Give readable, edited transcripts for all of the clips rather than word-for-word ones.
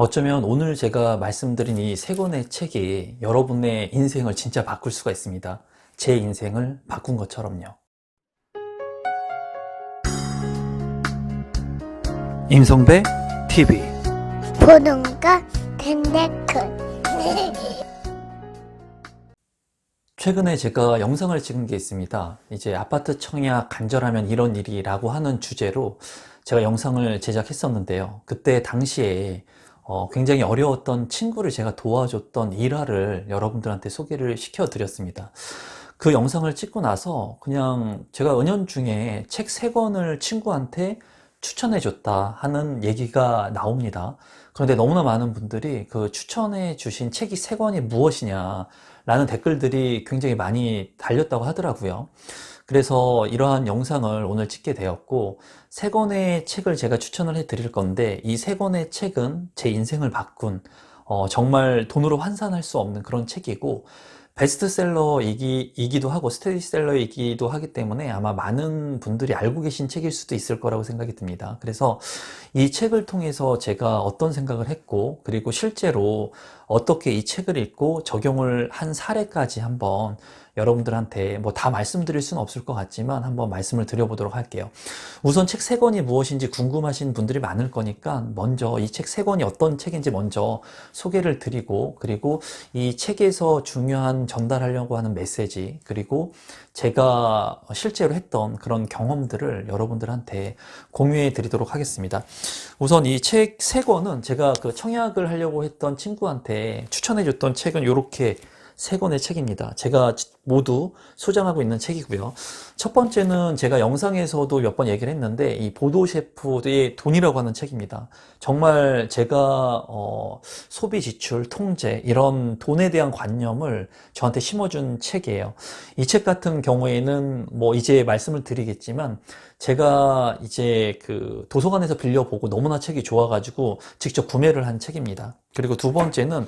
어쩌면 오늘 제가 말씀드린 이 세 권의 책이 여러분의 인생을 진짜 바꿀 수가 있습니다. 제 인생을 바꾼 것처럼요. 임성배 TV. 보는 거 된다큰. 최근에 제가 영상을 찍은 게 있습니다. 이제 아파트 청약 간절하면 이런 일이라고 하는 주제로 제가 영상을 제작했었는데요. 그때 당시에 굉장히 어려웠던 친구를 제가 도와줬던 일화를 여러분들한테 소개를 시켜드렸습니다. 그 영상을 찍고 나서 그냥 제가 은연중에 책 3권을 친구한테 추천해줬다 하는 얘기가 나옵니다. 그런데 너무나 많은 분들이 그 추천해 주신 책이 3권이 무엇이냐 라는 댓글들이 굉장히 많이 달렸다고 하더라고요. 그래서 이러한 영상을 오늘 찍게 되었고, 3권의 책을 제가 추천을 해 드릴 건데, 이 3권의 책은 제 인생을 바꾼 정말 돈으로 환산할 수 없는 그런 책이고, 베스트셀러이기도 하고 스테디셀러이기도 하기 때문에 아마 많은 분들이 알고 계신 책일 수도 있을 거라고 생각이 듭니다. 그래서 이 책을 통해서 제가 어떤 생각을 했고, 그리고 실제로 어떻게 이 책을 읽고 적용을 한 사례까지 한번 여러분들한테 뭐 다 말씀드릴 수는 없을 것 같지만 한번 말씀을 드려보도록 할게요. 우선 책 3권이 무엇인지 궁금하신 분들이 많을 거니까 먼저 이 책 3권이 어떤 책인지 먼저 소개를 드리고, 그리고 이 책에서 중요한 전달하려고 하는 메시지, 그리고 제가 실제로 했던 그런 경험들을 여러분들한테 공유해 드리도록 하겠습니다. 우선 이 책 3권은 제가 그 청약을 하려고 했던 친구한테 추천해 줬던 책은 이렇게 3권의 책입니다. 제가 모두 소장하고 있는 책이고요. 첫 번째는 제가 영상에서도 몇 번 얘기를 했는데, 이 보도 셰프의 돈이라고 하는 책입니다. 정말 제가 소비 지출, 통제, 이런 돈에 대한 관념을 저한테 심어준 책이에요. 이 책 같은 경우에는 뭐 이제 말씀을 드리겠지만, 제가 이제 그 도서관에서 빌려보고 너무나 책이 좋아가지고 직접 구매를 한 책입니다. 그리고 두 번째는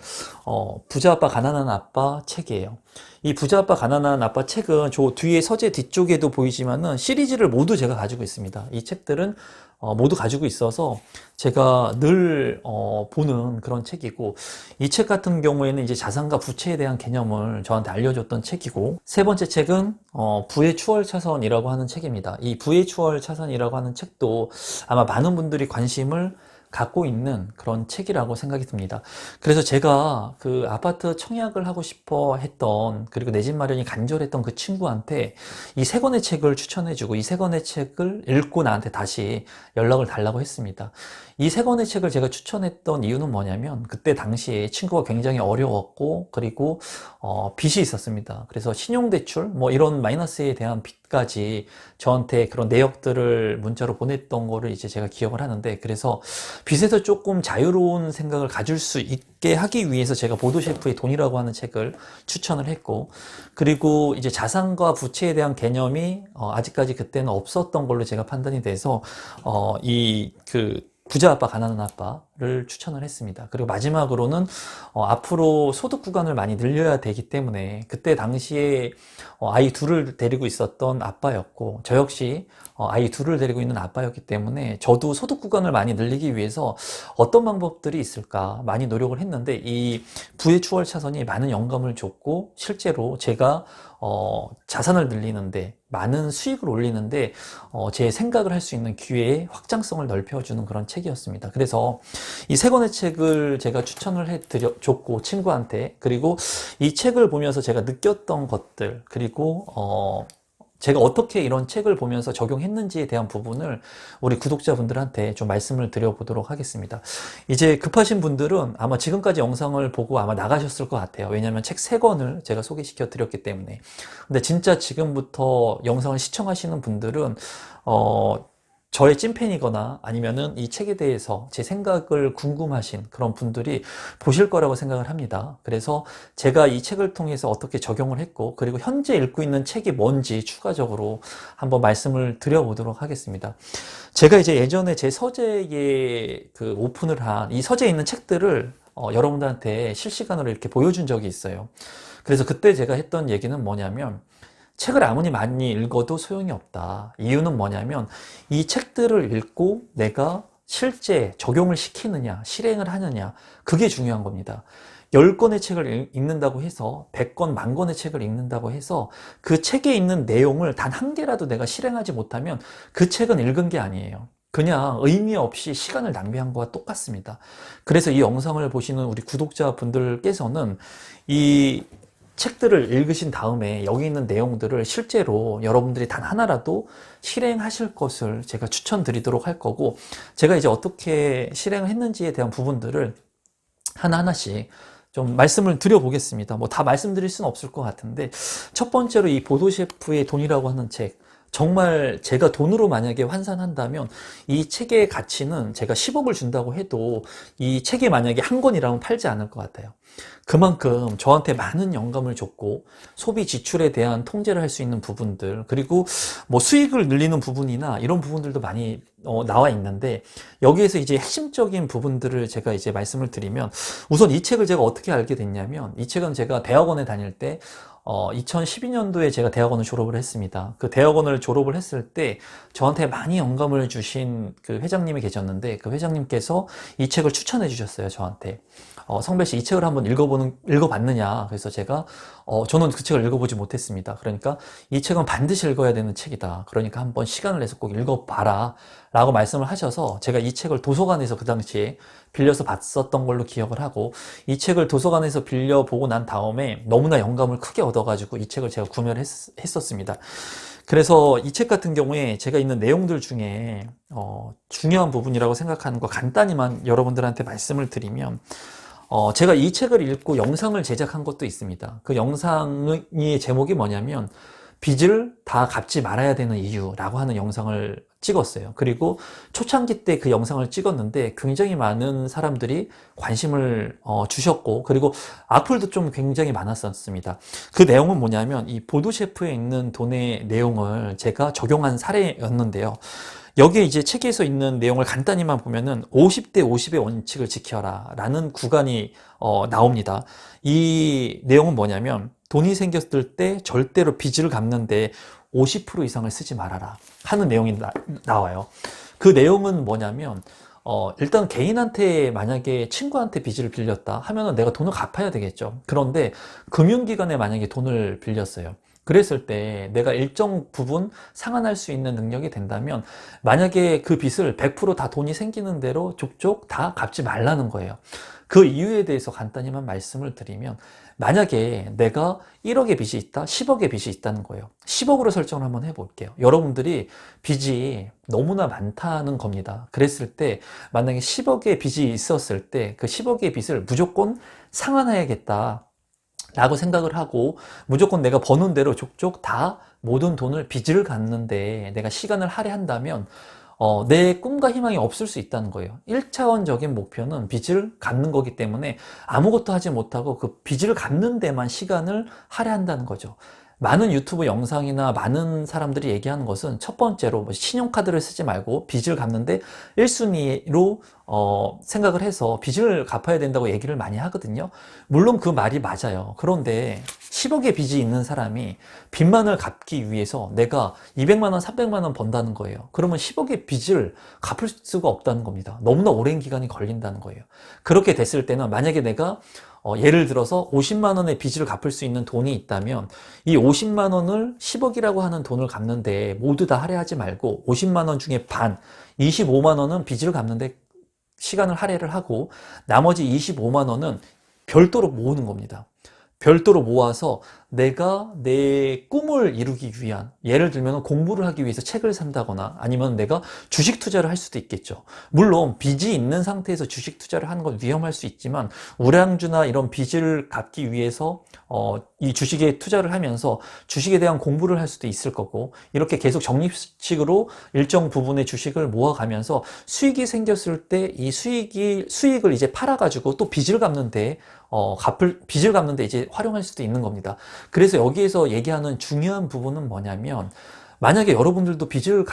부자 아빠 가난한 아빠 책이에요. 이 부자 아빠 가난한 아빠 책은 저 뒤에 서재 뒤쪽에도 보이지만은 시리즈를 모두 제가 가지고 있습니다. 이 책들은 모두 가지고 있어서 제가 늘 보는 그런 책이고, 이 책 같은 경우에는 이제 자산과 부채에 대한 개념을 저한테 알려줬던 책이고, 세 번째 책은 부의 추월 차선이라고 하는 책입니다. 이 부의 추월 차선이라고 하는 책도 아마 많은 분들이 관심을 갖고 있는 그런 책이라고 생각이 듭니다. 그래서 제가 그 아파트 청약을 하고 싶어 했던, 그리고 내 집 마련이 간절했던 그 친구한테 이 3권의 책을 추천해주고, 이 3권의 책을 읽고 나한테 다시 연락을 달라고 했습니다. 이 3권의 책을 제가 추천했던 이유는 뭐냐면, 그때 당시에 친구가 굉장히 어려웠고, 그리고 빚이 있었습니다. 그래서 신용대출 뭐 이런 마이너스에 대한 빚까지 저한테 그런 내역들을 문자로 보냈던 거를 이제 제가 기억을 하는데, 그래서 빚에서 조금 자유로운 생각을 가질 수 있게 하기 위해서 제가 보도셰프의 돈이라고 하는 책을 추천을 했고, 그리고 이제 자산과 부채에 대한 개념이 아직까지 그때는 없었던 걸로 제가 판단이 돼서 이 부자 아빠 가난한 아빠를 추천을 했습니다. 그리고 마지막으로는 앞으로 소득 구간을 많이 늘려야 되기 때문에, 그때 당시에 아이 둘을 데리고 있었던 아빠였고, 저 역시 아이 둘을 데리고 있는 아빠였기 때문에 저도 소득 구간을 많이 늘리기 위해서 어떤 방법들이 있을까 많이 노력을 했는데, 이 부의 추월 차선이 많은 영감을 줬고, 실제로 제가 자산을 늘리는데, 많은 수익을 올리는데 제 생각을 할 수 있는 기회의 확장성을 넓혀주는 그런 책이었습니다. 그래서 이 3권의 책을 제가 추천을 해줬고, 친구한테, 그리고 이 책을 보면서 제가 느꼈던 것들, 그리고 제가 어떻게 이런 책을 보면서 적용했는지에 대한 부분을 우리 구독자분들한테 좀 말씀을 드려보도록 하겠습니다. 이제 급하신 분들은 아마 지금까지 영상을 보고 아마 나가셨을 것 같아요. 왜냐하면 책 3권을 제가 소개시켜 드렸기 때문에. 근데 진짜 지금부터 영상을 시청하시는 분들은 저의 찐팬이거나 아니면은 이 책에 대해서 제 생각을 궁금하신 그런 분들이 보실 거라고 생각을 합니다. 그래서 제가 이 책을 통해서 어떻게 적용을 했고, 그리고 현재 읽고 있는 책이 뭔지 추가적으로 한번 말씀을 드려보도록 하겠습니다. 제가 이제 예전에 제 서재에 오픈을 한 이 서재에 있는 책들을 여러분들한테 실시간으로 이렇게 보여준 적이 있어요. 그래서 그때 제가 했던 얘기는 뭐냐면, 책을 아무리 많이 읽어도 소용이 없다. 이유는 뭐냐면, 이 책들을 읽고 내가 실제 적용을 시키느냐, 실행을 하느냐, 그게 중요한 겁니다. 10권의 책을 읽는다고 해서 100권, 10,000권의 책을 읽는다고 해서 그 책에 있는 내용을 단 한 개라도 내가 실행하지 못하면 그 책은 읽은 게 아니에요. 그냥 의미 없이 시간을 낭비한 거와 똑같습니다. 그래서 이 영상을 보시는 우리 구독자분들께서는 이 책들을 읽으신 다음에 여기 있는 내용들을 실제로 여러분들이 단 하나라도 실행하실 것을 제가 추천드리도록 할 거고, 제가 이제 어떻게 실행을 했는지에 대한 부분들을 하나하나씩 좀 말씀을 드려보겠습니다. 뭐 다 말씀드릴 수는 없을 것 같은데, 첫 번째로 이 보도셰프의 돈이라고 하는 책, 정말 제가 돈으로 만약에 환산한다면 이 책의 가치는 제가 10억을 준다고 해도 이 책이 만약에 한 권이라면 팔지 않을 것 같아요. 그만큼 저한테 많은 영감을 줬고, 소비 지출에 대한 통제를 할 수 있는 부분들, 그리고 뭐 수익을 늘리는 부분이나 이런 부분들도 많이 나와 있는데, 여기에서 이제 핵심적인 부분들을 제가 이제 말씀을 드리면, 우선 이 책을 제가 어떻게 알게 됐냐면, 이 책은 제가 대학원에 다닐 때 2012년도에 제가 대학원을 졸업을 했습니다. 그 대학원을 졸업을 했을 때 저한테 많이 영감을 주신 그 회장님이 계셨는데, 그 회장님께서 이 책을 추천해 주셨어요, 저한테. 성배 씨, 이 책을 한번 읽어봤느냐? 그래서 제가, 저는 그 책을 읽어보지 못했습니다. 그러니까 이 책은 반드시 읽어야 되는 책이다. 그러니까 한번 시간을 내서 꼭 읽어봐라. 라고 말씀을 하셔서 제가 이 책을 도서관에서 그 당시에 빌려서 봤었던 걸로 기억을 하고, 이 책을 도서관에서 빌려보고 난 다음에 너무나 영감을 크게 얻어가지고 이 책을 제가 구매를 했었습니다. 그래서 이 책 같은 경우에 제가 있는 내용들 중에 중요한 부분이라고 생각하는 거 간단히만 여러분들한테 말씀을 드리면, 제가 이 책을 읽고 영상을 제작한 것도 있습니다. 그 영상의 제목이 뭐냐면, 빚을 다 갚지 말아야 되는 이유라고 하는 영상을 찍었어요. 그리고 초창기 때 그 영상을 찍었는데 굉장히 많은 사람들이 관심을 주셨고, 그리고 악플도 좀 굉장히 많았었습니다. 그 내용은 뭐냐면, 이 보도셰프에 있는 돈의 내용을 제가 적용한 사례였는데요. 여기에 이제 책에서 있는 내용을 간단히만 보면은 50대 50의 원칙을 지켜라 라는 구간이 나옵니다. 이 내용은 뭐냐면, 돈이 생겼을 때 절대로 빚을 갚는데 50% 이상을 쓰지 말아라 하는 내용이 나와요. 그 내용은 뭐냐면, 일단 개인한테 만약에 친구한테 빚을 빌렸다 하면은 내가 돈을 갚아야 되겠죠. 그런데 금융기관에 만약에 돈을 빌렸어요. 그랬을 때 내가 일정 부분 상환할 수 있는 능력이 된다면, 만약에 그 빚을 100% 다 돈이 생기는 대로 족족 다 갚지 말라는 거예요. 그 이유에 대해서 간단히만 말씀을 드리면, 만약에 내가 1억의 빚이 있다, 10억의 빚이 있다는 거예요. 10억으로 설정을 한번 해볼게요. 여러분들이 빚이 너무나 많다는 겁니다. 그랬을 때 만약에 10억의 빚이 있었을 때 그 10억의 빚을 무조건 상환해야겠다 라고 생각을 하고, 무조건 내가 버는 대로 족족 다 모든 돈을 빚을 갚는데 내가 시간을 할애한다면 내 꿈과 희망이 없을 수 있다는 거예요. 1차원적인 목표는 빚을 갚는 거기 때문에 아무것도 하지 못하고 그 빚을 갚는 데만 시간을 할애한다는 거죠. 많은 유튜브 영상이나 많은 사람들이 얘기하는 것은, 첫 번째로 신용카드를 쓰지 말고 빚을 갚는데 1순위로 생각을 해서 빚을 갚아야 된다고 얘기를 많이 하거든요. 물론 그 말이 맞아요. 그런데 10억의 빚이 있는 사람이 빚만을 갚기 위해서 내가 200만 원, 300만 원 번다는 거예요. 그러면 10억의 빚을 갚을 수가 없다는 겁니다. 너무나 오랜 기간이 걸린다는 거예요. 그렇게 됐을 때는, 만약에 내가 예를 들어서 50만 원의 빚을 갚을 수 있는 돈이 있다면, 이 50만 원을 10억이라고 하는 돈을 갚는데 모두 다 할애하지 말고 50만 원 중에 반, 25만 원은 빚을 갚는데 시간을 할애를 하고, 나머지 25만 원은 별도로 모으는 겁니다. 별도로 모아서 내가 내 꿈을 이루기 위한, 예를 들면 공부를 하기 위해서 책을 산다거나, 아니면 내가 주식 투자를 할 수도 있겠죠. 물론 빚이 있는 상태에서 주식 투자를 하는 건 위험할 수 있지만, 우량주나 이런 빚을 갚기 위해서 이 주식에 투자를 하면서 주식에 대한 공부를 할 수도 있을 거고, 이렇게 계속 적립식으로 일정 부분의 주식을 모아가면서 수익이 생겼을 때 이 수익을 이제 팔아가지고 또 빚을 갚는데 빚을 갚는데 이제 활용할 수도 있는 겁니다. 그래서 여기에서 얘기하는 중요한 부분은 뭐냐면, 만약에 여러분들도 빚을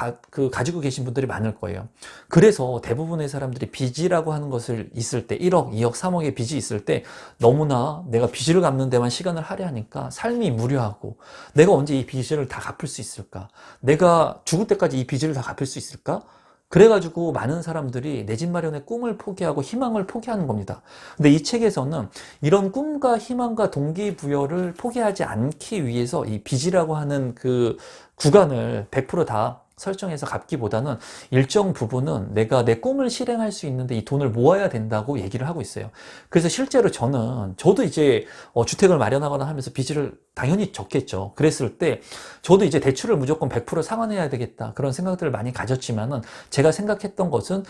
가지고 계신 분들이 많을 거예요. 그래서 대부분의 사람들이 빚이라고 하는 것을 있을 때, 1억, 2억, 3억의 빚이 있을 때 너무나 내가 빚을 갚는 데만 시간을 할애하니까 삶이 무료하고, 내가 언제 이 빚을 다 갚을 수 있을까? 내가 죽을 때까지 이 빚을 다 갚을 수 있을까? 그래가지고 많은 사람들이 내 집 마련의 꿈을 포기하고 희망을 포기하는 겁니다. 근데 이 책에서는 이런 꿈과 희망과 동기부여를 포기하지 않기 위해서 이 빚이라고 하는 그 구간을 100%다 설정해서 갚기보다는 일정 부분은 내가 내 꿈을 실행할 수 있는데 이 돈을 모아야 된다고 얘기를 하고 있어요. 그래서 실제로 저도 이제 주택을 마련하거나 하면서 빚을 당연히 졌겠죠. 그랬을 때 저도 이제 대출을 무조건 100% 상환해야 되겠다 그런 생각들을 많이 가졌지만은 제가 생각했던 것은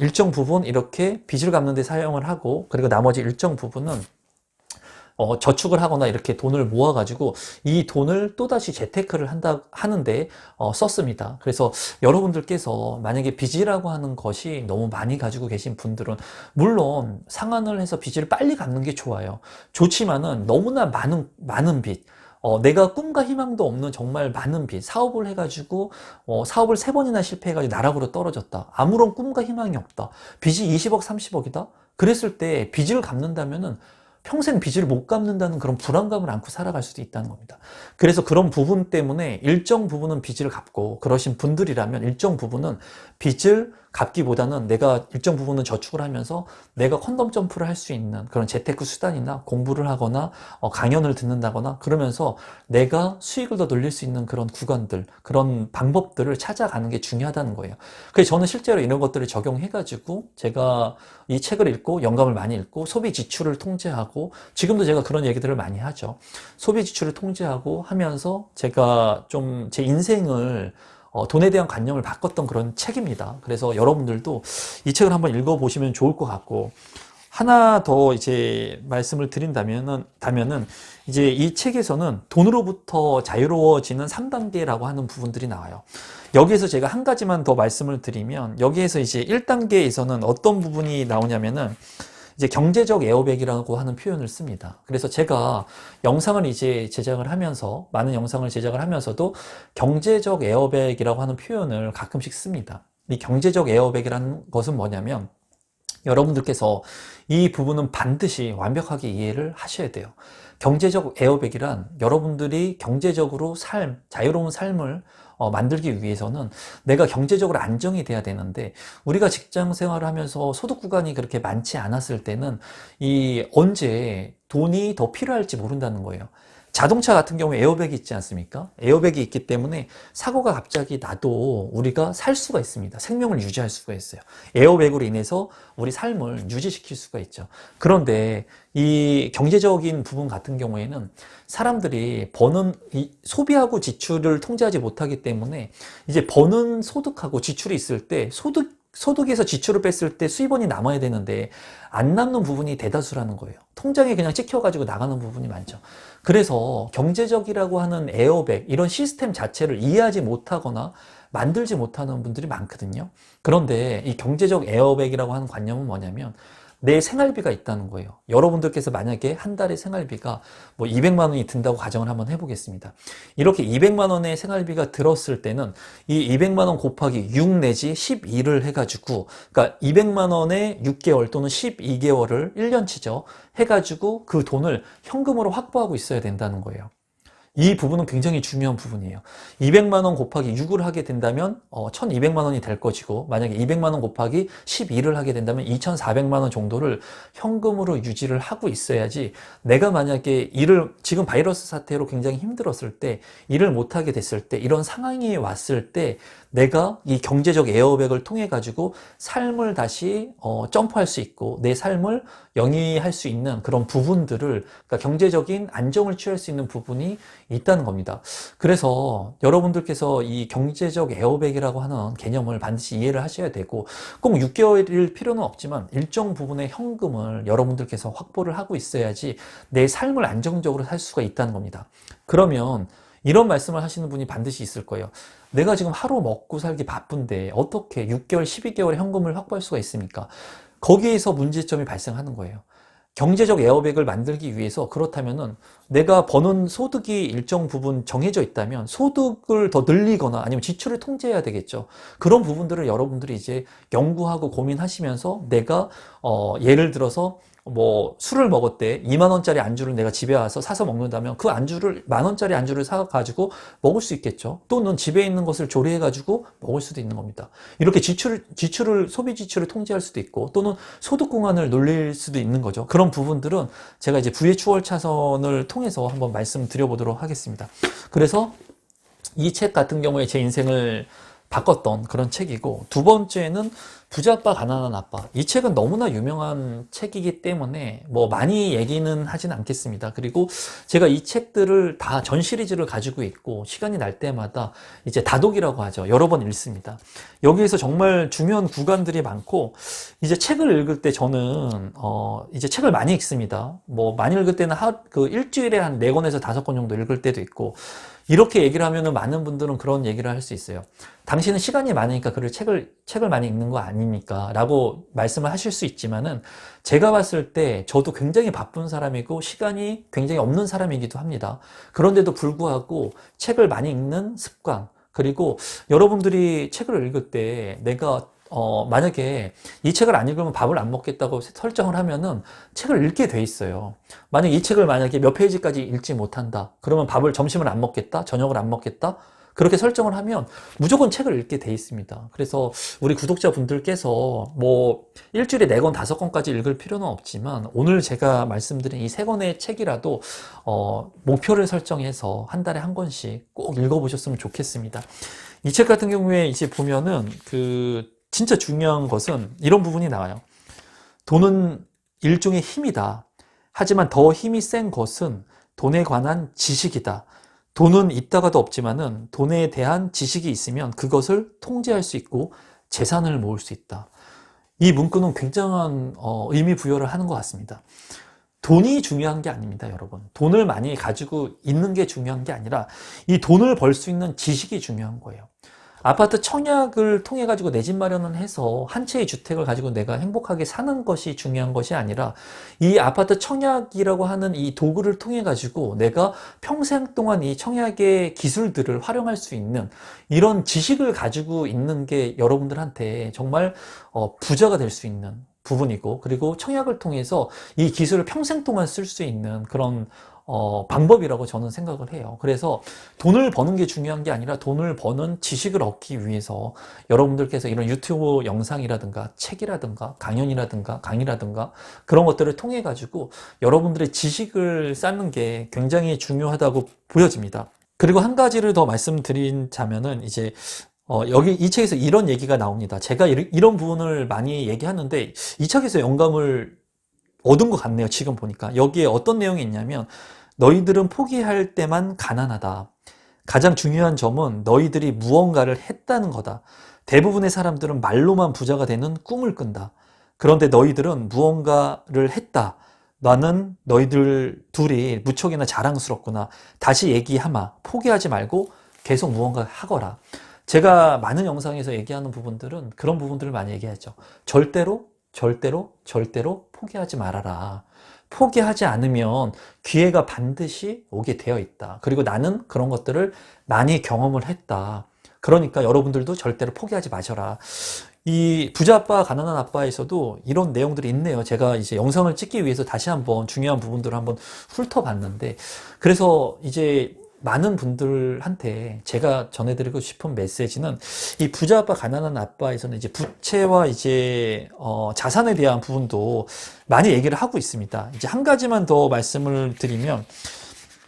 일정 부분 이렇게 빚을 갚는 데 사용을 하고, 그리고 나머지 일정 부분은 저축을 하거나 이렇게 돈을 모아가지고 이 돈을 또다시 재테크를 하는데 썼습니다. 그래서 여러분들께서 만약에 빚이라고 하는 것이 너무 많이 가지고 계신 분들은 물론 상환을 해서 빚을 빨리 갚는 게 좋아요. 좋지만은 너무나 많은 빚, 내가 꿈과 희망도 없는 정말 많은 빚, 사업을 해가지고, 사업을 3번이나 실패해가지고 나락으로 떨어졌다. 아무런 꿈과 희망이 없다. 빚이 20억, 30억이다? 그랬을 때 빚을 갚는다면은 평생 빚을 못 갚는다는 그런 불안감을 안고 살아갈 수도 있다는 겁니다. 그래서 그런 부분 때문에 일정 부분은 빚을 갚고, 그러신 분들이라면 일정 부분은 빚을 갚기보다는 내가 일정 부분은 저축을 하면서 내가 컨덤 점프를 할 수 있는 그런 재테크 수단이나 공부를 하거나 강연을 듣는다거나 그러면서 내가 수익을 더 늘릴 수 있는 그런 구간들, 그런 방법들을 찾아가는 게 중요하다는 거예요. 그래서 저는 실제로 이런 것들을 적용해가지고 제가 이 책을 읽고 영감을 많이 읽고 소비 지출을 통제하고, 지금도 제가 그런 얘기들을 많이 하죠. 소비 지출을 통제하고 하면서 제가 좀 제 인생을 돈에 대한 관념을 바꿨던 그런 책입니다. 그래서 여러분들도 이 책을 한번 읽어보시면 좋을 것 같고, 하나 더 이제 말씀을 드린다면은, 이제 이 책에서는 돈으로부터 자유로워지는 3단계라고 하는 부분들이 나와요. 여기에서 제가 한 가지만 더 말씀을 드리면, 여기에서 이제 1단계에서는 어떤 부분이 나오냐면은, 이제 경제적 에어백이라고 하는 표현을 씁니다. 그래서 제가 영상을 이제 제작을 하면서, 많은 영상을 제작을 하면서도 경제적 에어백이라고 하는 표현을 가끔씩 씁니다. 이 경제적 에어백이라는 것은 뭐냐면, 여러분들께서 이 부분은 반드시 완벽하게 이해를 하셔야 돼요. 경제적 에어백이란 여러분들이 경제적으로 자유로운 삶을 만들기 위해서는 내가 경제적으로 안정이 돼야 되는데, 우리가 직장 생활을 하면서 소득 구간이 그렇게 많지 않았을 때는 언제 돈이 더 필요할지 모른다는 거예요. 자동차 같은 경우에 에어백이 있지 않습니까? 에어백이 있기 때문에 사고가 갑자기 나도 우리가 살 수가 있습니다. 생명을 유지할 수가 있어요. 에어백으로 인해서 우리 삶을 유지시킬 수가 있죠. 그런데 이 경제적인 부분 같은 경우에는 사람들이 소비하고 지출을 통제하지 못하기 때문에 이제 버는 소득하고 지출이 있을 때 소득에서 지출을 뺐을 때 수입원이 남아야 되는데 안 남는 부분이 대다수라는 거예요. 통장에 그냥 찍혀가지고 나가는 부분이 많죠. 그래서 경제적이라고 하는 에어백, 이런 시스템 자체를 이해하지 못하거나 만들지 못하는 분들이 많거든요. 그런데 이 경제적 에어백이라고 하는 관념은 뭐냐면, 내 생활비가 있다는 거예요. 여러분들께서 만약에 한 달에 생활비가 뭐 200만 원이 든다고 가정을 한번 해보겠습니다. 이렇게 200만 원의 생활비가 들었을 때는 이 200만 원 곱하기 6 내지 12를 해가지고, 그러니까 200만 원에 6개월 또는 12개월을 1년치죠. 해가지고 그 돈을 현금으로 확보하고 있어야 된다는 거예요. 이 부분은 굉장히 중요한 부분이에요. 200만 원 곱하기 6을 하게 된다면 1200만 원이 될 것이고, 만약에 200만 원 곱하기 12를 하게 된다면 2400만 원 정도를 현금으로 유지를 하고 있어야지, 내가 만약에 지금 바이러스 사태로 굉장히 힘들었을 때, 일을 못하게 됐을 때, 이런 상황이 왔을 때 내가 이 경제적 에어백을 통해 가지고 삶을 다시 점프할 수 있고 내 삶을 영위할 수 있는 그런 부분들을, 그러니까 경제적인 안정을 취할 수 있는 부분이 있다는 겁니다. 그래서 여러분들께서 이 경제적 에어백이라고 하는 개념을 반드시 이해를 하셔야 되고, 꼭 6개월일 필요는 없지만 일정 부분의 현금을 여러분들께서 확보를 하고 있어야지 내 삶을 안정적으로 살 수가 있다는 겁니다. 그러면 이런 말씀을 하시는 분이 반드시 있을 거예요. 내가 지금 하루 먹고 살기 바쁜데 어떻게 6개월, 12개월의 현금을 확보할 수가 있습니까? 거기에서 문제점이 발생하는 거예요. 경제적 에어백을 만들기 위해서, 그렇다면은 내가 버는 소득이 일정 부분 정해져 있다면 소득을 더 늘리거나 아니면 지출을 통제해야 되겠죠. 그런 부분들을 여러분들이 이제 연구하고 고민하시면서 내가 예를 들어서 뭐 술을 먹었대. 2만 원짜리 안주를 내가 집에 와서 사서 먹는다면 그 안주를 1만 원짜리 안주를 사 가지고 먹을 수 있겠죠. 또는 집에 있는 것을 조리해 가지고 먹을 수도 있는 겁니다. 이렇게 소비 지출을 통제할 수도 있고, 또는 소득 공간을 놀릴 수도 있는 거죠. 그런 부분들은 제가 이제 부의 추월 차선을 통해서 한번 말씀드려 보도록 하겠습니다. 그래서 이 책 같은 경우에 제 인생을 바꿨던 그런 책이고, 두 번째는 부자 아빠 가난한 아빠. 이 책은 너무나 유명한 책이기 때문에 뭐 많이 얘기는 하진 않겠습니다. 그리고 제가 이 책들을 다 전 시리즈를 가지고 있고, 시간이 날 때마다 이제 다독이라고 하죠. 여러 번 읽습니다. 여기에서 정말 중요한 구간들이 많고, 이제 책을 읽을 때 저는 이제 책을 많이 읽습니다. 뭐 많이 읽을 때는 일주일에 한 4권에서 5권 정도 읽을 때도 있고, 이렇게 얘기를 하면은 많은 분들은 그런 얘기를 할 수 있어요. 당신은 시간이 많으니까 책을 많이 읽는 거 아닙니까? 라고 말씀을 하실 수 있지만은, 제가 봤을 때 저도 굉장히 바쁜 사람이고 시간이 굉장히 없는 사람이기도 합니다. 그런데도 불구하고 책을 많이 읽는 습관, 그리고 여러분들이 책을 읽을 때 내가 만약에 이 책을 안 읽으면 밥을 안 먹겠다고 설정을 하면은 책을 읽게 돼 있어요. 만약 이 책을 만약에 몇 페이지까지 읽지 못한다. 그러면 점심을 안 먹겠다. 저녁을 안 먹겠다. 그렇게 설정을 하면 무조건 책을 읽게 돼 있습니다. 그래서 우리 구독자분들께서 뭐 일주일에 4권, 5권까지 읽을 필요는 없지만, 오늘 제가 말씀드린 이 3권의 책이라도 목표를 설정해서 한 달에 한 권씩 꼭 읽어보셨으면 좋겠습니다. 이 책 같은 경우에 이제 보면은 진짜 중요한 것은 이런 부분이 나와요. 돈은 일종의 힘이다. 하지만 더 힘이 센 것은 돈에 관한 지식이다. 돈은 있다가도 없지만은 돈에 대한 지식이 있으면 그것을 통제할 수 있고 재산을 모을 수 있다. 이 문구는 굉장한 의미 부여를 하는 것 같습니다. 돈이 중요한 게 아닙니다, 여러분. 돈을 많이 가지고 있는 게 중요한 게 아니라 이 돈을 벌 수 있는 지식이 중요한 거예요. 아파트 청약을 통해 가지고 내 집 마련을 해서 한 채의 주택을 가지고 내가 행복하게 사는 것이 중요한 것이 아니라, 이 아파트 청약이라고 하는 이 도구를 통해 가지고 내가 평생 동안 이 청약의 기술들을 활용할 수 있는 이런 지식을 가지고 있는 게 여러분들한테 정말 부자가 될 수 있는 부분이고, 그리고 청약을 통해서 이 기술을 평생 동안 쓸 수 있는 그런 방법이라고 저는 생각을 해요. 그래서 돈을 버는 게 중요한 게 아니라 돈을 버는 지식을 얻기 위해서 여러분들께서 이런 유튜브 영상이라든가 책이라든가 강연이라든가 강의라든가 그런 것들을 통해 가지고 여러분들의 지식을 쌓는 게 굉장히 중요하다고 보여집니다. 그리고 한 가지를 더 말씀드리자면은, 이제 여기 이 책에서 이런 얘기가 나옵니다. 제가 이런 부분을 많이 얘기하는데 이 책에서 영감을 얻은 것 같네요. 지금 보니까 여기에 어떤 내용이 있냐면, 너희들은 포기할 때만 가난하다. 가장 중요한 점은 너희들이 무언가를 했다는 거다. 대부분의 사람들은 말로만 부자가 되는 꿈을 꾼다. 그런데 너희들은 무언가를 했다. 나는 너희들 둘이 무척이나 자랑스럽구나. 다시 얘기하마. 포기하지 말고 계속 무언가 하거라. 제가 많은 영상에서 얘기하는 부분들은 그런 부분들을 많이 얘기하죠. 절대로 포기하지 말아라. 포기하지 않으면 기회가 반드시 오게 되어 있다. 그리고 나는 그런 것들을 많이 경험을 했다. 그러니까 여러분들도 절대로 포기하지 마셔라. 이 부자 아빠, 가난한 아빠에서도 이런 내용들이 있네요. 제가 이제 영상을 찍기 위해서 다시 한번 중요한 부분들을 한번 훑어봤는데, 그래서 이제 많은 분들한테 제가 전해드리고 싶은 메시지는, 이 부자 아빠, 가난한 아빠에서는 이제 부채와 이제 자산에 대한 부분도 많이 얘기를 하고 있습니다. 이제 한 가지만 더 말씀을 드리면,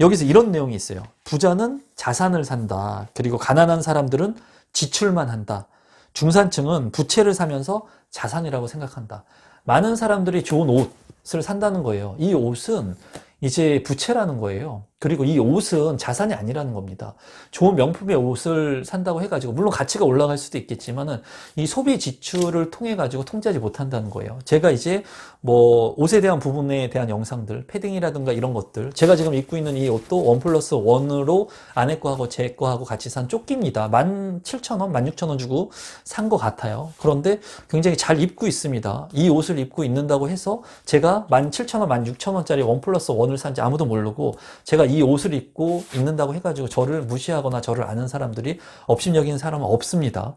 여기서 이런 내용이 있어요. 부자는 자산을 산다. 그리고 가난한 사람들은 지출만 한다. 중산층은 부채를 사면서 자산이라고 생각한다. 많은 사람들이 좋은 옷을 산다는 거예요. 이 옷은 이제 부채라는 거예요. 그리고 이 옷은 자산이 아니라는 겁니다. 좋은 명품의 옷을 산다고 해가지고 물론 가치가 올라갈 수도 있겠지만은 이 소비 지출을 통해 가지고 통제하지 못한다는 거예요. 제가 이제 뭐 옷에 대한 부분에 대한 영상들, 패딩이라든가 이런 것들, 제가 지금 입고 있는 이 옷도 1+1으로 아내 거하고 제 거하고 같이 산 조끼입니다. 17,000원, 16,000원 주고 산 것 같아요. 그런데 굉장히 잘 입고 있습니다. 이 옷을 입고 있는다고 해서 제가 17,000원, 16,000원짜리 1+1을 산지 아무도 모르고, 제가 이 옷을 입고 있는다고 해가지고 저를 무시하거나 저를 아는 사람들이 업신여기는 사람은 없습니다.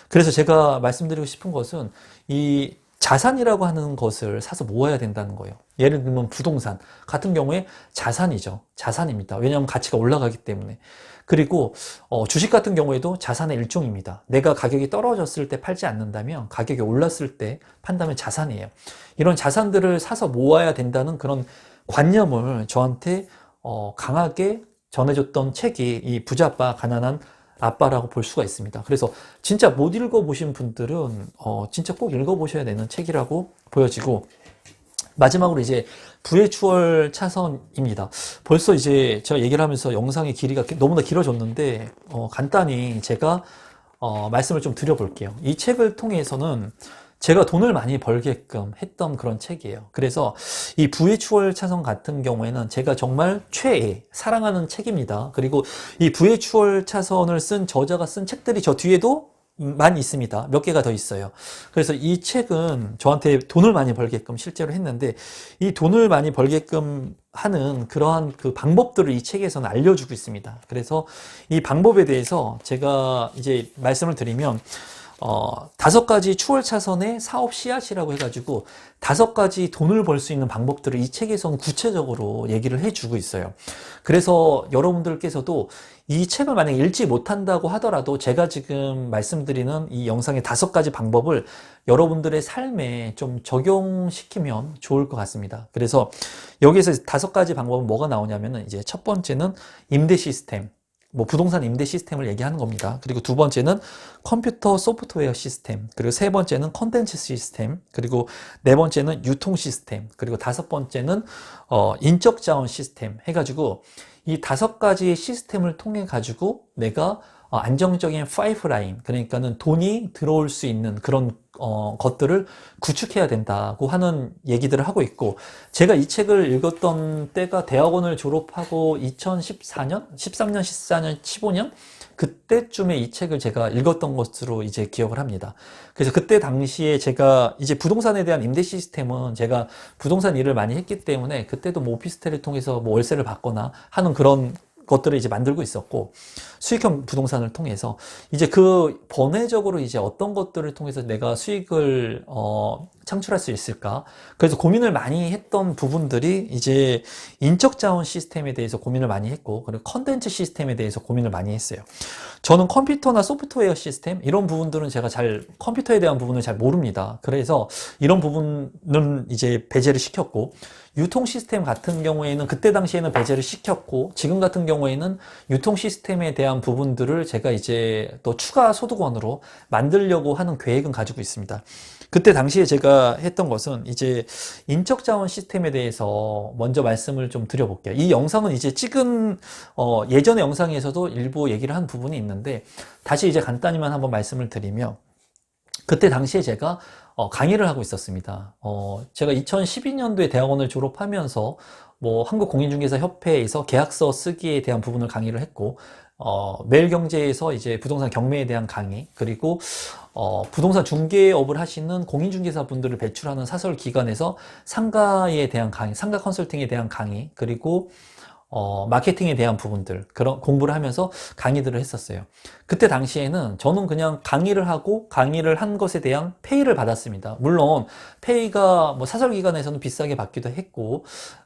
그래서 제가 말씀드리고 싶은 것은, 이 자산이라고 하는 것을 사서 모아야 된다는 거예요. 예를 들면 부동산 같은 경우에 자산이죠. 자산입니다. 왜냐하면 가치가 올라가기 때문에. 그리고 주식 같은 경우에도 자산의 일종입니다. 내가 가격이 떨어졌을 때 팔지 않는다면 가격이 올랐을 때 판다면 자산이에요. 이런 자산들을 사서 모아야 된다는 그런 관념을 저한테 강하게 전해줬던 책이 이 부자아빠 가난한 아빠라고 볼 수가 있습니다. 그래서 진짜 못 읽어보신 분들은 진짜 꼭 읽어보셔야 되는 책이라고 보여지고, 마지막으로 이제 부의 추월 차선입니다. 벌써 이제 제가 얘기를 하면서 영상의 길이가 너무나 길어졌는데 간단히 제가 말씀을 좀 드려볼게요. 이 책을 통해서는 제가 돈을 많이 벌게끔 했던 그런 책이에요. 그래서 이 부의 추월 차선 같은 경우에는 제가 정말 최애 사랑하는 책입니다. 그리고 이 부의 추월 차선을 쓴 저자가 쓴 책들이 저 뒤에도 많이 있습니다. 몇 개가 더 있어요. 그래서 이 책은 저한테 돈을 많이 벌게끔 실제로 했는데, 이 돈을 많이 벌게끔 하는 그러한 그 방법들을 이 책에서는 알려주고 있습니다. 그래서 이 방법에 대해서 제가 이제 말씀을 드리면 5가지 추월 차선의 사업 씨앗이라고 해가지고 5가지 돈을 벌 수 있는 방법들을 이 책에서는 구체적으로 얘기를 해주고 있어요. 그래서 여러분들께서도 이 책을 만약에 읽지 못한다고 하더라도 제가 지금 말씀드리는 이 영상의 5가지 방법을 여러분들의 삶에 좀 적용시키면 좋을 것 같습니다. 그래서 여기에서 5가지 방법은 뭐가 나오냐면은, 이제 첫 번째는 임대 시스템, 부동산 임대 시스템을 얘기하는 겁니다. 그리고 두 번째는 컴퓨터 소프트웨어 시스템, 그리고 세 번째는 컨텐츠 시스템, 그리고 네 번째는 유통 시스템, 그리고 5번째는 인적 자원 시스템 해가지고 이 5가지 시스템을 통해 가지고 내가 안정적인 파이프라인, 그러니까는 돈이 들어올 수 있는 그런 것들을 구축해야 된다고 하는 얘기들을 하고 있고, 제가 이 책을 읽었던 때가 대학원을 졸업하고 2014년, 13년, 14년, 15년 그때쯤에 이 책을 제가 읽었던 것으로 이제 기억을 합니다. 그래서 그때 당시에 제가 이제 부동산에 대한 임대 시스템은 제가 부동산 일을 많이 했기 때문에 그때도 오피스텔을 통해서 월세를 받거나 하는 그런 것들을 이제 만들고 있었고, 수익형 부동산을 통해서 이제 그 번외적으로 이제 어떤 것들을 통해서 내가 수익을 창출할 수 있을까, 그래서 고민을 많이 했던 부분들이 이제 인적 자원 시스템에 대해서 고민을 많이 했고, 그리고 컨텐츠 시스템에 대해서 고민을 많이 했어요. 저는 컴퓨터나 소프트웨어 시스템 이런 부분들은 제가 컴퓨터에 대한 부분을 잘 모릅니다. 그래서 이런 부분은 이제 배제를 시켰고, 유통 시스템 같은 경우에는 그때 당시에는 배제를 시켰고, 지금 같은 경우에는 유통 시스템에 대한 부분들을 제가 이제 또 추가 소득원으로 만들려고 하는 계획은 가지고 있습니다. 그때 당시에 제가 했던 것은 이제 인적 자원 시스템에 대해서 먼저 말씀을 좀 드려볼게요. 이 영상은 이제 찍은 예전의 영상에서도 일부 얘기를 한 부분이 있는데, 다시 이제 간단히만 한번 말씀을 드리면, 그때 당시에 제가 강의를 하고 있었습니다. 제가 2012년도에 대학원을 졸업하면서 한국공인중개사 협회에서 계약서 쓰기에 대한 부분을 강의를 했고, 매일경제에서 이제 부동산 경매에 대한 강의, 그리고 부동산 중개업을 하시는 공인중개사 분들을 배출하는 사설기관에서 상가에 대한 강의, 상가 컨설팅에 대한 강의, 그리고 마케팅에 대한 부분들, 그런 공부를 하면서 강의들을 했었어요. 그때 당시에는 저는 그냥 강의를 하고 강의를 한 것에 대한 페이를 받았습니다. 물론 페이가 사설기관에서는 비싸게 받기도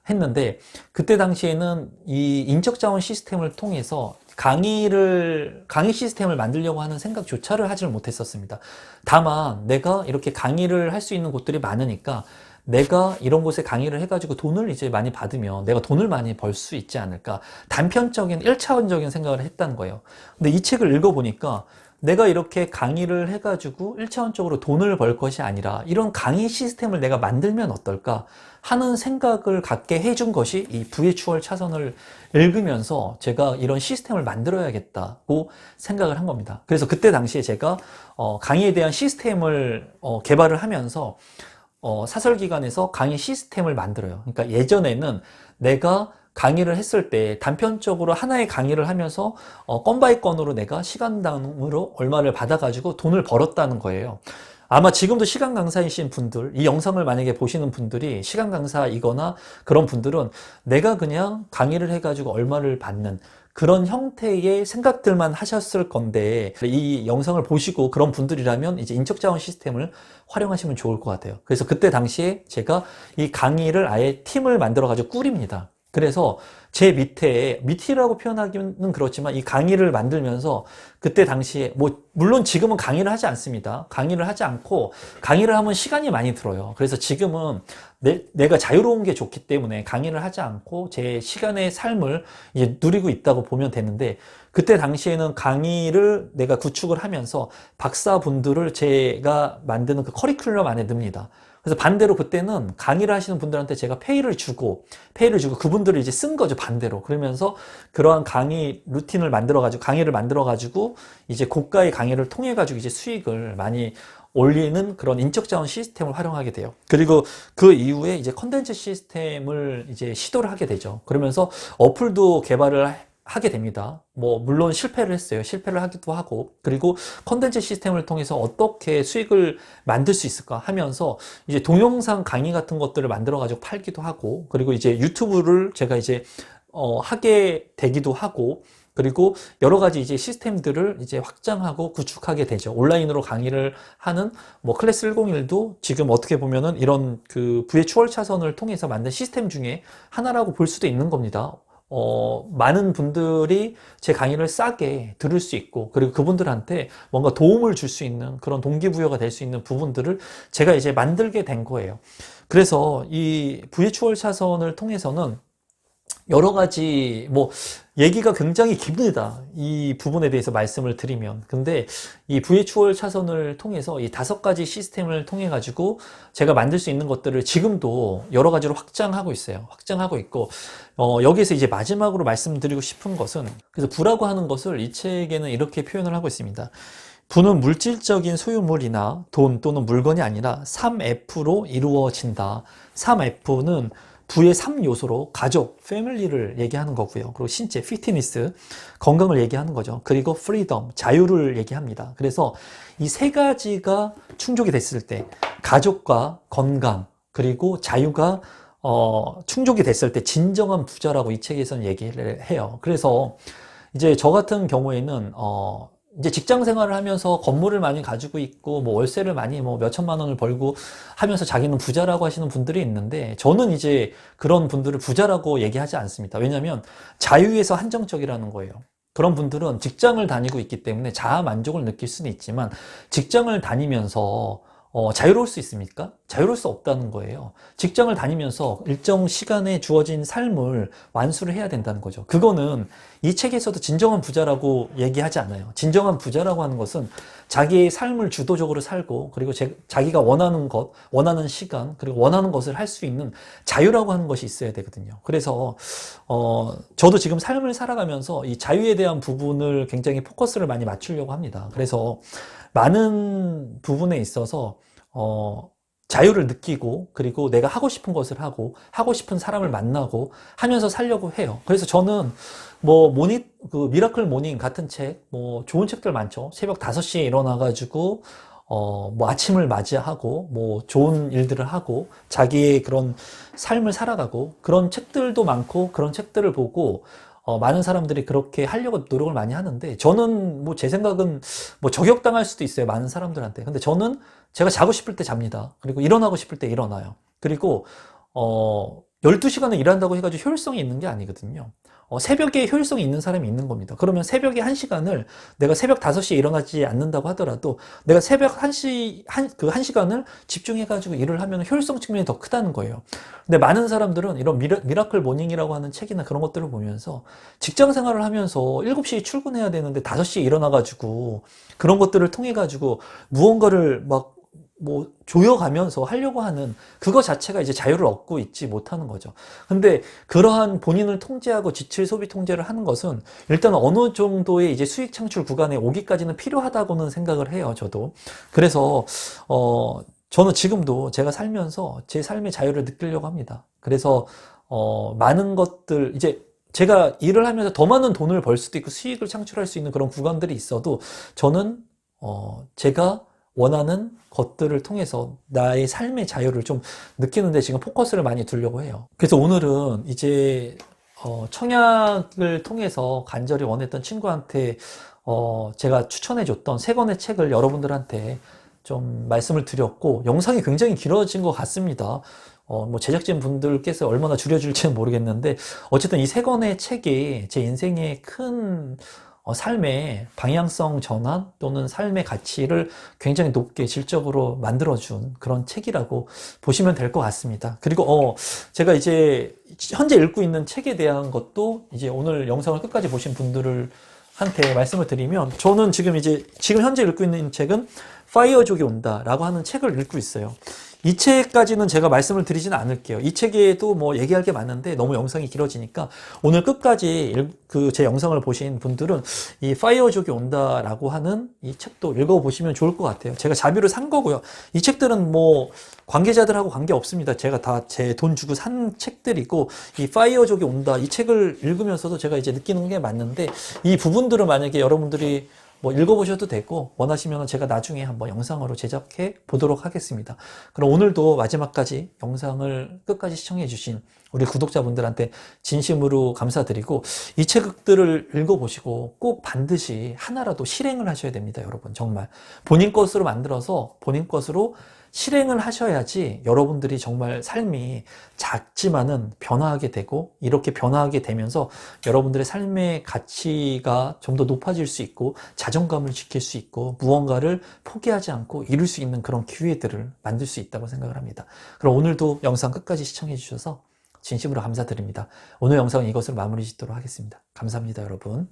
했는데, 그때 당시에는 이 인적자원 시스템을 통해서 강의 시스템을 만들려고 하는 생각조차를 하지를 못했었습니다. 다만 내가 이렇게 강의를 할 수 있는 곳들이 많으니까 내가 이런 곳에 강의를 해가지고 돈을 이제 많이 받으면 내가 돈을 많이 벌 수 있지 않을까, 단편적인 1차원적인 생각을 했다는 거예요. 근데 이 책을 읽어보니까 내가 이렇게 강의를 해가지고 1차원적으로 돈을 벌 것이 아니라 이런 강의 시스템을 내가 만들면 어떨까 하는 생각을 갖게 해준 것이 이 부의 추월 차선을 읽으면서 제가 이런 시스템을 만들어야겠다고 생각을 한 겁니다. 그래서 그때 당시에 제가 강의에 대한 시스템을 개발을 하면서 사설기관에서 강의 시스템을 만들어요. 그러니까 예전에는 내가 강의를 했을 때 단편적으로 하나의 강의를 하면서 건 바이 건으로 내가 시간당으로 얼마를 받아가지고 돈을 벌었다는 거예요. 아마 지금도 시간 강사이신 분들, 이 영상을 만약에 보시는 분들이 시간 강사이거나 그런 분들은 내가 그냥 강의를 해가지고 얼마를 받는 그런 형태의 생각들만 하셨을 건데, 이 영상을 보시고 그런 분들이라면 이제 인적자원 시스템을 활용하시면 좋을 것 같아요. 그래서 그때 당시에 제가 이 강의를 아예 팀을 만들어가지고 꾸립니다. 그래서 제 밑이라고 표현하기는 그렇지만 이 강의를 만들면서 그때 당시에 물론 지금은 강의를 하지 않습니다. 강의를 하지 않고 강의를 하면 시간이 많이 들어요. 그래서 지금은 내가 자유로운 게 좋기 때문에 강의를 하지 않고 제 시간의 삶을 이제 누리고 있다고 보면 되는데, 그때 당시에는 강의를 내가 구축을 하면서 박사분들을 제가 만드는 그 커리큘럼 안에 넣습니다. 그래서 반대로 그때는 강의를 하시는 분들한테 제가 페이를 주고 그분들을 이제 쓴 거죠, 반대로. 그러면서 그러한 강의 루틴을 만들어가지고, 강의를 만들어가지고, 이제 고가의 강의를 통해가지고 이제 수익을 많이 올리는 그런 인적자원 시스템을 활용하게 돼요. 그리고 그 이후에 이제 컨텐츠 시스템을 이제 시도를 하게 되죠. 그러면서 어플도 개발을 하게 됩니다. 물론 실패를 했어요. 실패를 하기도 하고, 그리고 컨텐츠 시스템을 통해서 어떻게 수익을 만들 수 있을까 하면서 이제 동영상 강의 같은 것들을 만들어가지고 팔기도 하고, 그리고 이제 유튜브를 제가 이제 하게 되기도 하고, 그리고 여러 가지 이제 시스템들을 이제 확장하고 구축하게 되죠. 온라인으로 강의를 하는 클래스 101도 지금 어떻게 보면은 이런 그 부의 추월 차선을 통해서 만든 시스템 중에 하나라고 볼 수도 있는 겁니다. 많은 분들이 제 강의를 싸게 들을 수 있고, 그리고 그분들한테 뭔가 도움을 줄 수 있는 그런 동기부여가 될 수 있는 부분들을 제가 이제 만들게 된 거예요. 그래서 이 부의 추월 차선을 통해서는 여러 가지 얘기가 굉장히 깁니다. 이 부분에 대해서 말씀을 드리면. 근데 이 부의 추월 차선을 통해서 이 5가지 시스템을 통해 가지고 제가 만들 수 있는 것들을 지금도 여러 가지로 확장하고 있어요. 확장하고 있고, 여기에서 이제 마지막으로 말씀드리고 싶은 것은, 그래서 부라고 하는 것을 이 책에는 이렇게 표현을 하고 있습니다. 부는 물질적인 소유물이나 돈 또는 물건이 아니라 3F로 이루어진다. 3F는 부의 3요소로 가족, 패밀리를 얘기하는 거고요. 그리고 신체, 피트니스, 건강을 얘기하는 거죠. 그리고 프리덤, 자유를 얘기합니다. 그래서 이 3가지가 충족이 됐을 때, 가족과 건강, 그리고 자유가 충족이 됐을 때 진정한 부자라고 이 책에서는 얘기를 해요. 그래서 이제 저 같은 경우에는 이제 직장 생활을 하면서 건물을 많이 가지고 있고, 월세를 많이 몇천만 원을 벌고 하면서 자기는 부자라고 하시는 분들이 있는데, 저는 이제 그런 분들을 부자라고 얘기하지 않습니다. 왜냐하면 자유에서 한정적이라는 거예요. 그런 분들은 직장을 다니고 있기 때문에 자아 만족을 느낄 수는 있지만, 직장을 다니면서 자유로울 수 있습니까? 자유로울 수 없다는 거예요. 직장을 다니면서 일정 시간에 주어진 삶을 완수를 해야 된다는 거죠. 그거는 이 책에서도 진정한 부자라고 얘기하지 않아요. 진정한 부자라고 하는 것은 자기의 삶을 주도적으로 살고, 그리고 자기가 원하는 것, 원하는 시간, 그리고 원하는 것을 할 수 있는 자유라고 하는 것이 있어야 되거든요. 그래서 저도 지금 삶을 살아가면서 이 자유에 대한 부분을 굉장히 포커스를 많이 맞추려고 합니다. 그래서 많은 부분에 있어서 자유를 느끼고, 그리고 내가 하고 싶은 것을 하고, 하고 싶은 사람을 만나고 하면서 살려고 해요. 그래서 저는 미라클 모닝 같은 책, 좋은 책들 많죠. 새벽 5시에 일어나가지고 아침을 맞이하고 좋은 일들을 하고 자기의 그런 삶을 살아가고, 그런 책들도 많고, 그런 책들을 보고 많은 사람들이 그렇게 하려고 노력을 많이 하는데, 저는 제 생각은 저격당할 수도 있어요, 많은 사람들한테. 근데 저는 제가 자고 싶을 때 잡니다. 그리고 일어나고 싶을 때 일어나요. 그리고 12시간을 일한다고 해가지고 효율성이 있는 게 아니거든요. 새벽에 효율성이 있는 사람이 있는 겁니다. 그러면 새벽에 1시간을 내가 새벽 5시에 일어나지 않는다고 하더라도 내가 새벽 1시간을 집중해가지고 일을 하면 효율성 측면이 더 크다는 거예요. 근데 많은 사람들은 이런 미라클 모닝이라고 하는 책이나 그런 것들을 보면서 직장 생활을 하면서 7시에 출근해야 되는데 5시에 일어나가지고 그런 것들을 통해가지고 무언가를 조여가면서 하려고 하는 그거 자체가 이제 자유를 얻고 있지 못하는 거죠. 근데 그러한 본인을 통제하고 지출 소비 통제를 하는 것은 일단 어느 정도의 이제 수익 창출 구간에 오기까지는 필요하다고는 생각을 해요, 저도. 그래서, 저는 지금도 제가 살면서 제 삶의 자유를 느끼려고 합니다. 그래서, 많은 것들, 이제 제가 일을 하면서 더 많은 돈을 벌 수도 있고 수익을 창출할 수 있는 그런 구간들이 있어도 저는, 제가 원하는 것들을 통해서 나의 삶의 자유를 좀 느끼는데 지금 포커스를 많이 두려고 해요. 그래서 오늘은 이제 청약을 통해서 간절히 원했던 친구한테 제가 추천해줬던 세 권의 책을 여러분들한테 좀 말씀을 드렸고, 영상이 굉장히 길어진 것 같습니다. 뭐 제작진 분들께서 얼마나 줄여줄지는 모르겠는데, 어쨌든 이 세 권의 책이 제 인생의 큰 삶의 방향성 전환 또는 삶의 가치를 굉장히 높게 질적으로 만들어준 그런 책이라고 보시면 될 것 같습니다. 그리고 제가 이제 현재 읽고 있는 책에 대한 것도 이제 오늘 영상을 끝까지 보신 분들을 한테 말씀을 드리면, 저는 지금 현재 읽고 있는 책은 파이어족이 온다라고 하는 책을 읽고 있어요. 이 책까지는 제가 말씀을 드리지는 않을게요. 이 책에도 뭐 얘기할 게 많은데 너무 영상이 길어지니까 오늘 끝까지 제 영상을 보신 분들은 이 파이어족이 온다라고 하는 이 책도 읽어보시면 좋을 것 같아요. 제가 자비로 산 거고요. 이 책들은 뭐 관계자들하고 관계 없습니다. 제가 다 제 돈 주고 산 책들이고, 이 파이어족이 온다 이 책을 읽으면서도 제가 이제 느끼는 게 맞는데, 이 부분들은 만약에 여러분들이 뭐 읽어보셔도 되고, 원하시면 제가 나중에 한번 영상으로 제작해 보도록 하겠습니다. 그럼 오늘도 마지막까지 영상을 끝까지 시청해 주신 우리 구독자분들한테 진심으로 감사드리고, 이 책들을 읽어보시고 꼭 반드시 하나라도 실행을 하셔야 됩니다. 여러분, 정말 본인 것으로 만들어서 본인 것으로 실행을 하셔야지 여러분들이 정말 삶이 작지만은 변화하게 되고, 이렇게 변화하게 되면서 여러분들의 삶의 가치가 좀 더 높아질 수 있고, 자존감을 지킬 수 있고, 무언가를 포기하지 않고 이룰 수 있는 그런 기회들을 만들 수 있다고 생각을 합니다. 그럼 오늘도 영상 끝까지 시청해 주셔서 진심으로 감사드립니다. 오늘 영상은 이것으로 마무리 짓도록 하겠습니다. 감사합니다, 여러분.